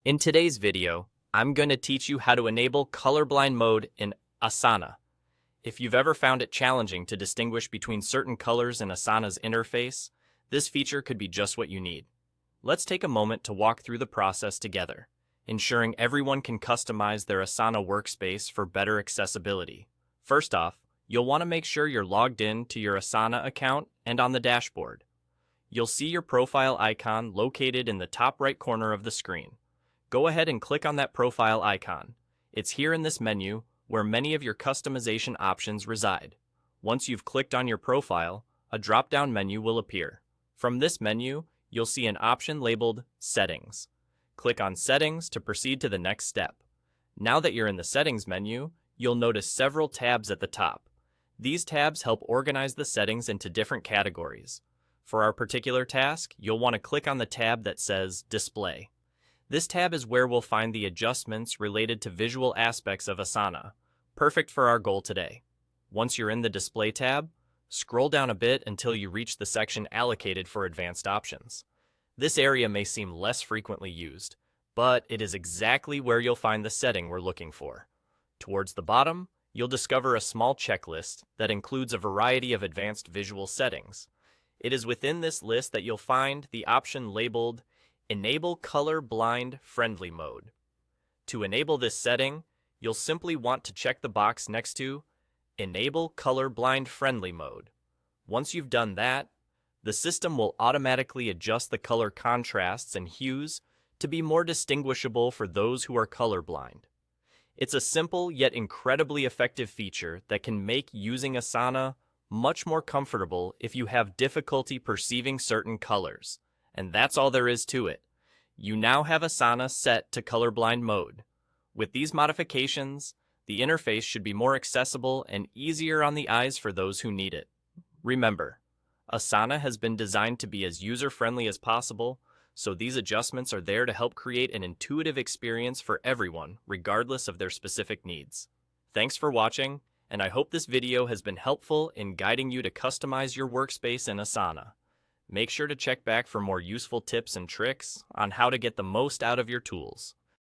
In today's video, I'm going to teach you how to enable colorblind mode in Asana. If you've ever found it challenging to distinguish between certain colors in Asana's interface, this feature could be just what you need. Let's take a moment to walk through the process together, ensuring everyone can customize their Asana workspace for better accessibility. First off, you'll want to make sure you're logged in to your Asana account and on the dashboard. You'll see your profile icon located in the top right corner of the screen. Go ahead and click on that profile icon. It's here in this menu where many of your customization options reside. Once you've clicked on your profile, a drop-down menu will appear. From this menu, you'll see an option labeled Settings. Click on Settings to proceed to the next step. Now that you're in the Settings menu, you'll notice several tabs at the top. These tabs help organize the settings into different categories. For our particular task, you'll want to click on the tab that says Display. This tab is where we'll find the adjustments related to visual aspects of Asana, perfect for our goal today. Once you're in the Display tab, scroll down a bit until you reach the section allocated for advanced options. This area may seem less frequently used, but it is exactly where you'll find the setting we're looking for. Towards the bottom, you'll discover a small checklist that includes a variety of advanced visual settings. It is within this list that you'll find the option labeled Enable Colorblind Friendly Mode. To enable this setting, you'll simply want to check the box next to Enable Colorblind Friendly Mode. Once you've done that, the system will automatically adjust the color contrasts and hues to be more distinguishable for those who are colorblind. It's a simple yet incredibly effective feature that can make using Asana much more comfortable if you have difficulty perceiving certain colors. And that's all there is to it. You now have Asana set to colorblind mode. With these modifications, the interface should be more accessible and easier on the eyes for those who need it. Remember, Asana has been designed to be as user-friendly as possible, so these adjustments are there to help create an intuitive experience for everyone, regardless of their specific needs. Thanks for watching, and I hope this video has been helpful in guiding you to customize your workspace in Asana. Make sure to check back for more useful tips and tricks on how to get the most out of your tools.